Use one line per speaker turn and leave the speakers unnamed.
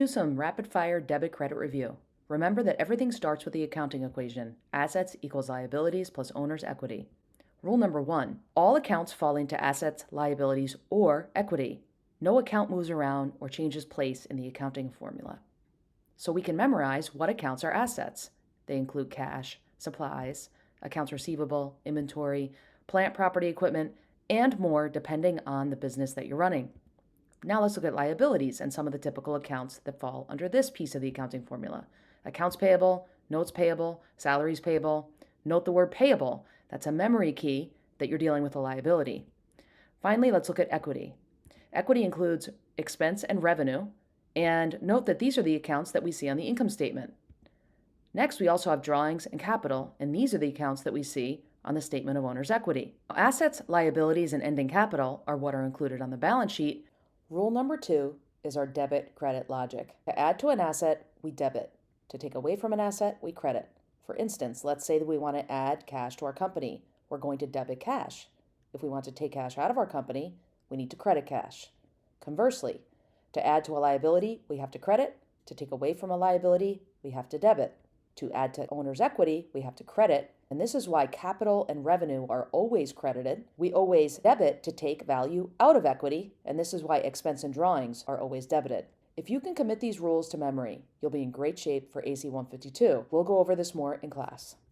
Do some rapid fire debit credit review. Remember that everything starts with the accounting equation assets equals liabilities plus owner's equity. Rule number one all accounts fall into assets, liabilities, or equity. No account moves around or changes place in the accounting formula. So we can memorize what accounts are assets. They include cash, supplies, accounts receivable, inventory, plant, property, equipment, and more depending on the business that you're running. Now let's look at liabilities and some of the typical accounts that fall under this piece of the accounting formula. Accounts payable, notes payable, salaries payable. Note the word payable. That's a memory key that you're dealing with a liability. Finally, let's look at equity. Equity includes expense and revenue, and note that these are the accounts that we see on the income statement. Next, we also have drawings and capital, and these are the accounts that we see on the statement of owner's equity. Assets, liabilities, and ending capital are what are included on the balance sheet. Rule number two is our debit credit logic. To add to an asset, we debit. To take away from an asset, we credit. For instance, let's say that we want to add cash to our company. We're going to debit cash. If we want to take cash out of our company, we need to credit cash. Conversely, to add to a liability, we have to credit. To take away from a liability, we have to debit. To add to owner's equity, we have to credit. And this is why capital and revenue are always credited. We always debit to take value out of equity, and this is why expense and drawings are always debited. If you can commit these rules to memory, you'll be in great shape for AC 152. We'll go over this more in class.